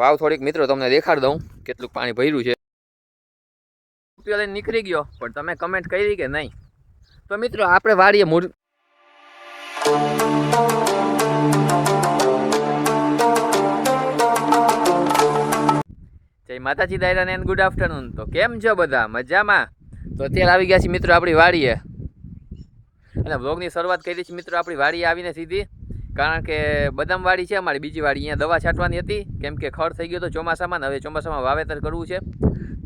વાવ થોડીક મિત્રો તમને દેખાડ દઉં કેટલું પાણી ભર્યું છે. લઈને નીકળી ગયો પણ તમે કમેન્ટ કરી કે નહીં. તો મિત્રો આપણે વાડીએ જય માતાજી દાયરા ને ગુડ આફ્ટરનૂન. તો કેમ છો બધા મજામાં? તો અત્યારે આવી ગયા છીએ મિત્રો આપણી વાડીએ અને વ્લોગની શરૂઆત કરી છે મિત્રો આપણી વાડીએ આવીને સીધી, કારણ કે બદામ વાડી છે અમારી બીજી વાડી, અહીંયા દવા છાંટવાની હતી કેમ કે ખડ થઈ ગયો તો ચોમાસામાં, હવે ચોમાસામાં વાવેતર કરવું છે.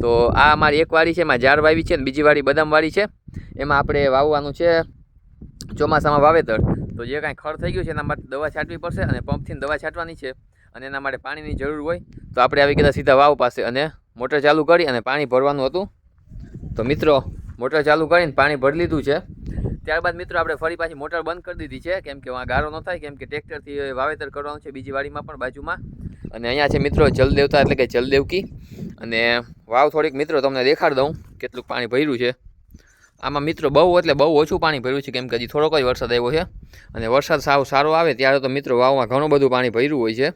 તો આ અમારી એક વાડી છે એમાં ઝાડ વાવી છે અને બીજી વાડી બદામ વાડી છે, એમાં આપણે વાવવાનું છે ચોમાસામાં વાવેતર. તો જે કાંઈ ખડ થઈ ગયું છે એના માટે દવા છાંટવી પડશે અને પંપથી દવા છાંટવાની છે અને એના માટે પાણીની જરૂર હોય. તો આપણે આવી ગયા સીધા વાવ પાસે અને મોટર ચાલુ કરી અને પાણી ભરવાનું હતું. તો મિત્રો મોટર ચાલુ કરીને પાણી ભરી લીધું છે. ત્યારબાદ મિત્રો આપણે ફરી પાછી મોટર બંધ કરી દીધી છે કેમ કે વાં ગારો ન થાય, કેમ કે ટ્રેક્ટરથી વાવેતર કરવાનું છે બીજી વાડીમાં પણ બાજુમાં. અને અહીંયા છે મિત્રો જલદેવતા એટલે કે જલદેવકી, અને વાવ થોડીક મિત્રો તમને દેખાડ દઉં કેટલું પાણી ભર્યું છે. આમાં મિત્રો બહુ એટલે બહુ ઓછું પાણી ભર્યું છે કેમ કે હજી થોડોક જ વરસાદ આવ્યો છે, અને વરસાદ સાવ સારો આવે ત્યારે તો મિત્રો વાવમાં ઘણું બધું પાણી ભર્યું હોય છે.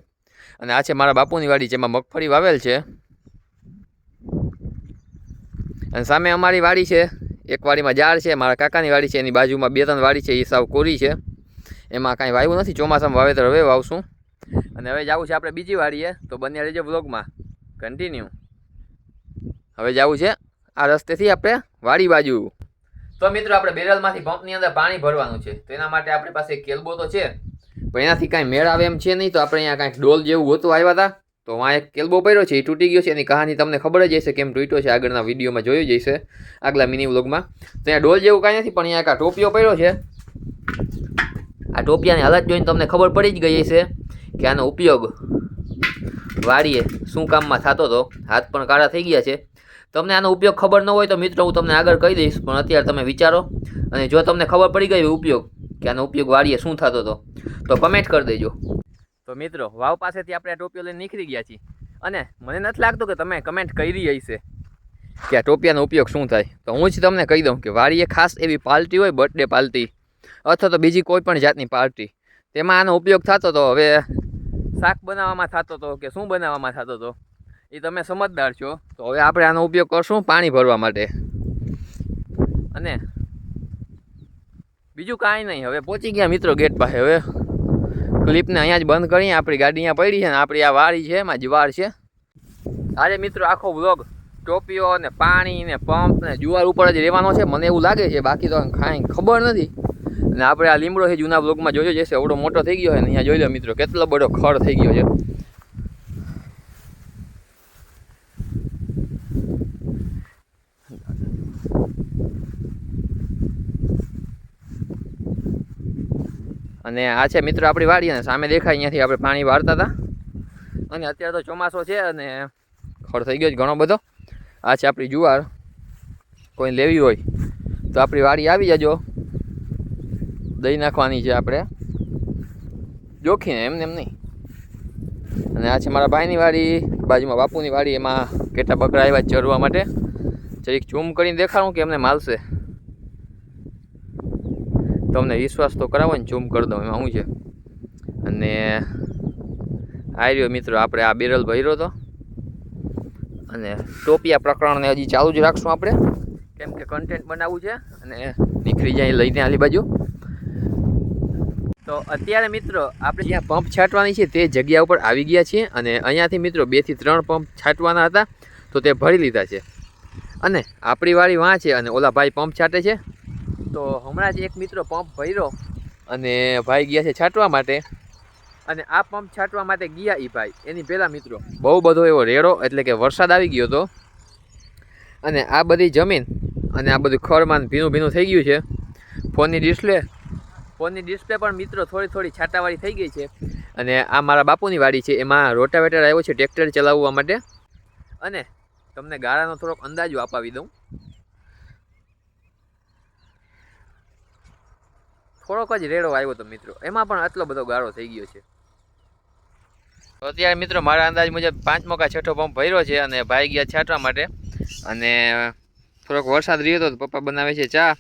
અને આ છે મારા બાપુની વાડી જેમાં મગફળી વાવેલ છે, અને સામે અમારી વાડી છે, એક વાડીમાં ઝાડ છે, મારા કાકાની વાડી છે, એની બાજુમાં 2-3 વાડી છે, એ સાવ કોરી છે, એમાં કાંઈ વાવ્યું નથી. ચોમાસામાં વાવેતર હવે વાવશું. અને હવે જવું છે આપણે બીજી વાડીએ, તો બન્યા રહેજો વ્લોગમાં કન્ટિન્યુ. હવે જવું છે આ રસ્તેથી આપણે વાડી બાજુ. તો મિત્રો આપણે બેરલમાંથી પંપની અંદર પાણી ભરવાનું છે, તો એના માટે આપણી પાસે કેલબો તો છે પણ એનાથી કાંઈ મેળ આવે એમ છે નહીં. તો આપણે અહીંયા કાંઈક ડોલ જેવું હોતું આવ્યા હતા, તો વાં એક કેલબો પડ્યો છે, એ તૂટી ગયો છે. એની કહાની તમને ખબર જ હશે કેમ તૂટ્યો છે, આગળના વિડીયોમાં જોયું જ હશે, આગલા મિની વ્લોગમાં. તો અહીંયા ડોલ જેવું કાંઈ નથી પણ અહીંયા એક આ ટોપિયો પડ્યો છે. આ ટોપિયાની હાલત જોઈને તમને ખબર પડી જ ગઈ હશે કે આનો ઉપયોગ વાડીએ શું કામમાં થતો હતો. હાથ પણ કાળા થઈ ગયા છે. તમને આનો ઉપયોગ ખબર ન હોય તો મિત્રો હું તમને આગળ કહી દઈશ, પણ અત્યારે તમે વિચારો, અને જો તમને ખબર પડી ગઈ ઉપયોગ કે આનો ઉપયોગ વાડીએ શું થતો હતો તો કમેન્ટ કરી દેજો. તો મિત્રો વાવ પાસેથી આપણે આ ટોપિયો લઈને નીકળી ગયા છીએ, અને મને નથી લાગતું કે તમે કમેન્ટ કરી હશે કે આ ટોપિયાનો ઉપયોગ શું થાય. તો હું જ તમને કહી દઉં કે વાડીએ ખાસ એવી પાર્ટી હોય, બર્થડે પાર્ટી અથવા તો બીજી કોઈ પણ જાતની પાર્ટી, તેમાં આનો ઉપયોગ થતો હતો. હવે શાક બનાવવામાં થતો હતો કે શું બનાવવામાં થતો હતો એ તમે સમજદાર છો. તો હવે આપણે આનો ઉપયોગ કરશું પાણી ભરવા માટે, અને બીજું કાંઈ નહીં. હવે પહોંચી ગયા મિત્રો ગેટ પાસે. હવે ક્લિપને અહીંયા જ બંધ કરીએ. આપણી ગાડી અહીંયા પડી છે ને આપણી આ વાડી છે એમાં જુવાર છે. આજે મિત્રો આખો વ્લોગ ટોપીઓ ને પાણી ને પંપ ને જુવાર ઉપર જ રહેવાનો છે મને એવું લાગે છે, બાકી તો કાંઈ ખબર નથી. અને આપણે આ લીમડો છે જૂના વ્લોગમાં જોયો જશે, એવડો મોટો થઈ ગયો છે ને અહીંયા જોઈ લો મિત્રો કેટલો બધો ખડ થઈ ગયો છે. અને આ છે મિત્રો આપણી વાડી, અને સામે દેખાય અહીંયાથી આપણે પાણી વાળતા હતા. અને અત્યારે તો ચોમાસો છે અને ખડ થઈ ગયો છે ઘણો બધો. આ છે આપણી જુવાર, કોઈ લેવી હોય તો આપણી વાડી આવી જજો, દઈ નાખવાની છે આપણે જોખીને, એમને એમ નહીં. અને આ છે મારા ભાઈની વાડી, બાજુમાં બાપુની વાડી, એમાં કેટલા બકરા આવ્યા ચરવા માટે. જરીક ઝૂમ કરીને દેખાડું કે એમને માલશે, તમને વિશ્વાસ તો કરાવો ને, ઝૂમ કરી દઉં એમાં શું છે. અને આ રહ્યો મિત્રો આપણે આ બેરલ ભર્યો હતો, અને ટોપિયા પ્રકરણને હજી ચાલુ જ રાખશું આપણે કેમ કે કન્ટેન્ટ બનાવવું છે અને નીકળી જાય લઈને આલી બાજુ. તો અત્યારે મિત્રો આપણે જ્યાં પંપ છાંટવાની છે તે જગ્યા ઉપર આવી ગયા છીએ, અને અહીંયાથી મિત્રો 2 થી 3 પંપ છાંટવાના હતા તો તે ભરી લીધા છે. અને આપણી વાડી વાં છે અને ઓલા ભાઈ પંપ છાંટે છે. તો હમણાં જ એક મિત્રો પંપ ભર્યો અને ભાઈ ગયા છે છાંટવા માટે. અને આ પંપ છાંટવા માટે ગયા એ ભાઈ, એની પહેલાં મિત્રો બહુ બધો એવો રેડો એટલે કે વરસાદ આવી ગયો હતો, અને આ બધી જમીન અને આ બધું ખડમાં ભીનું ભીનું થઈ ગયું છે. ફોનની ડિસ્પ્લે પણ મિત્રો થોડી થોડી છાંટાવાળી થઈ ગઈ છે. અને આ મારા બાપુની વાડી છે, એમાં રોટાવેટર આવ્યો છે ટ્રેક્ટર ચલાવવા માટે. અને તમને ગાળાનો થોડોક અંદાજો અપાવી દઉં, થોડોક જ રેડો આવ્યો તો મિત્રો, એમાં પણ આટલો બધો ગાળો થઈ ગયો છે. તો અત્યારે મિત્રો મારા અંદાજ મુજબ 5મો કે 6ઠો પંપ ભર્યો છે, અને ભાઈ ગયા છાંટવા માટે. અને થોડોક વરસાદ રહ્યો હતો તો પપ્પા બનાવે છે ચા,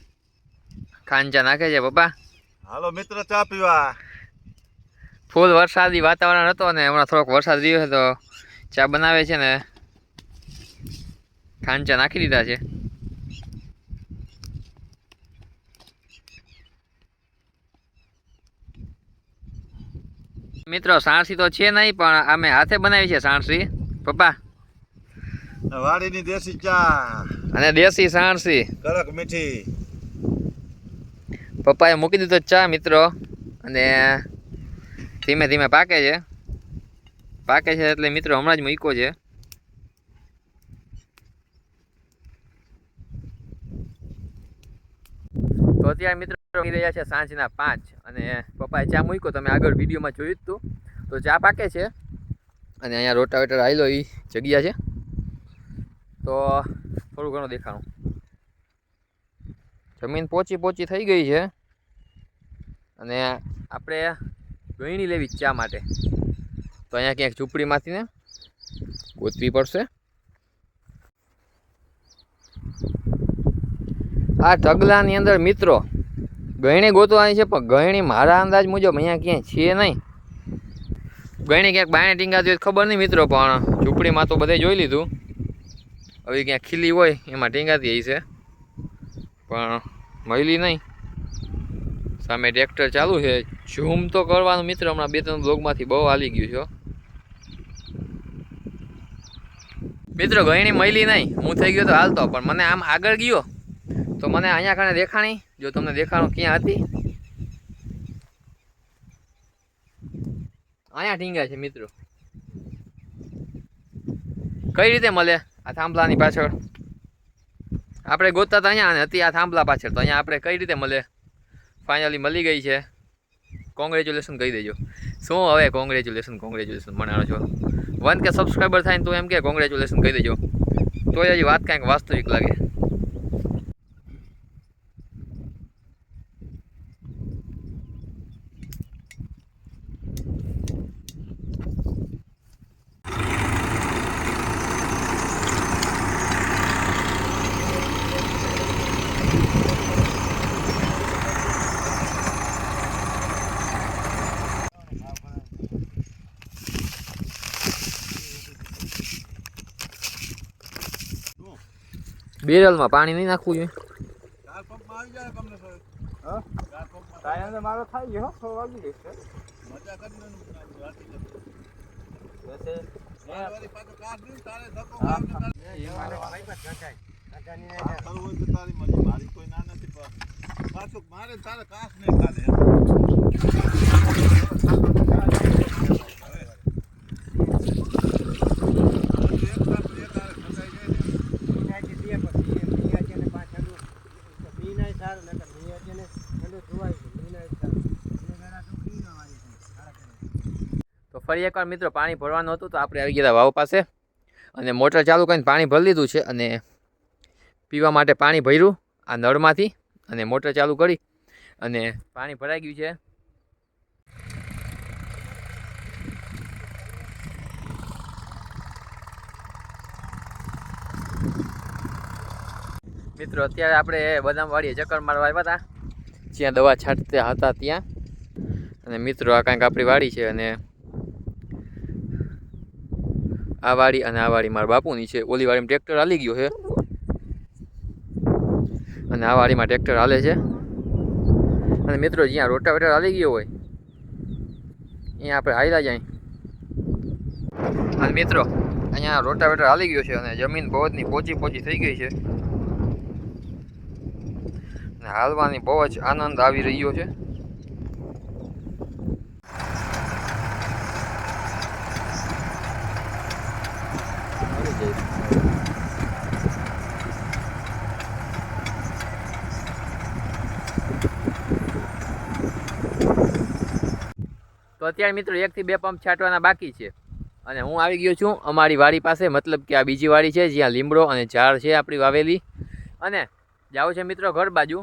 ખાંડ ચા નાખે છે પપ્પા. હાલો મિત્રો ચા પીવા. ફૂલ વરસાદી વાતાવરણ હતો, અને હમણાં થોડોક વરસાદ રહ્યો છે તો ચા બનાવે છે ને ખાંડ ચા નાખી દીધા છે. મિત્રો સાણસી તો છે નહીં, પણ અમે હાથે બનાવી છે સાણસી પપ્પા. વાડીની દેશી ચા અને દેશી સાણસી કડક મીઠી. પપ્પાએ મૂકી દીધો ચા મિત્રો, અને ધીમે ધીમે પાકે છે એટલે મિત્રો હમણાં જ મૂક્યો છે. તો અત્યારે મિત્રો થઈ રહ્યા છે સાંજના 5, અને પપ્પાએ ચા મૂક્યો, તમે આગળ વિડીયોમાં જોયું જ હતું. તો ચા પાકે છે, અને અહીંયા રોટાવેટર આવેલો એ જગ્યા છે, તો થોડું ઘણું દેખાણું. જમીન પોચી થઈ ગઈ છે, અને આપણે ગયણી લેવી ચા માટે, તો અહીંયા ક્યાંક ઝૂંપડીમાંથી ને ગોતવી પડશે. આ ઢગલાની અંદર મિત્રો ગયણી ગોતવાની છે, પણ ગયણી મારા અંદાજ મુજબ અહીંયા ક્યાંય છે નહીં. ગયણી ક્યાંક બાયણે ટીંગાતી હોય ખબર નહીં મિત્રો, પણ ઝૂંપડીમાં તો બધે જોઈ લીધું. હવે ક્યાંક ખીલી હોય એમાં ટીંગાતી હશે, પણ મળી નહીં. સામે ટ્રેક્ટર ચાલુ છે, ઝૂમ તો કરવાનું મિત્ર હમણાં 2-3 બ્લોગમાંથી બહુ હાલી ગયું છે મિત્રો. ગયણી મળી નહીં, હું થઈ ગયો તો હાલતો, પણ મને આમ આગળ ગયો તો મને અહીંયા ખાને દેખાણી. જો તમને દેખાણું ક્યાં હતી, અહીંયા ટીંગા છે મિત્રો. કઈ રીતે મળે? આ થાંભલાની પાછળ આપણે ગોતતા હતા અહીંયા, અને હતી આ થાંભલા પાછળ. તો અહીંયા આપણે કઈ રીતે મળે? ફાઇનલી મળી ગઈ છે. કોંગ્રેચ્યુલેશન કહી દેજો. શું હવે કોંગ્રેચ્યુલેશન મનાવો છો? 1K સબસ્ક્રાઈબર થાય ને તો એમ કે કોંગ્રેચ્યુલેશન કહી દેજો, તો હજી વાત કાંઈક વાસ્તવિક લાગે. બેરલમાં પાણી નહીં નાખવું જોઈએ. મારો થાય ગયો 6 વાગી જશે. મજા કરી મારી કોઈ ના નથી, પાછું મારે તારે કાસ નહીં ખાલે. તો ફરી એકવાર મિત્રો પાણી ભરવાનું હતું, તો આપણે આવી ગયા વાવ પાસે, અને મોટર ચાલુ કરીને પાણી ભરી લીધું છે, અને પીવા માટે પાણી ભર્યું આ નળમાંથી, અને મોટર ચાલુ કરી અને પાણી ભરાઈ ગયું છે. મિત્રો અત્યારે આપણે બદામવાડીએ ચક્કર મારવા આવ્યા હતા, જ્યાં દવા છાંટતા હતા ત્યાં. અને મિત્રો આ કાંઈક આપણી વાડી છે, અને આ વાડી અને આ વાડી મારા બાપુની છે. ઓલી વાડીમાં ટ્રેક્ટર હાલી ગયો છે, અને આ વાડીમાં ટ્રેક્ટર હાલે છે. અને મિત્રો જ્યાં રોટાવેટર હાલી ગયો હોય અહીંયા આપણે હાલ્યા જાય. અને મિત્રો અહીંયા રોટાવેટર હાલી ગયો છે, અને જમીન બહુની પોચી થઈ ગઈ છે, અને હાલવાની બહુ જ આનંદ આવી રહ્યો છે. તો અત્યારે મિત્રો 1 થી 2 પંપ છાંટવાના બાકી છે, અને હું આવી ગયો છું અમારી વાડી પાસે, મતલબ કે આ બીજી વાડી છે જ્યાં લીમડો અને ઝાડ છે આપણી વાવેલી. અને જાઉં છે મિત્રો ઘર બાજુ,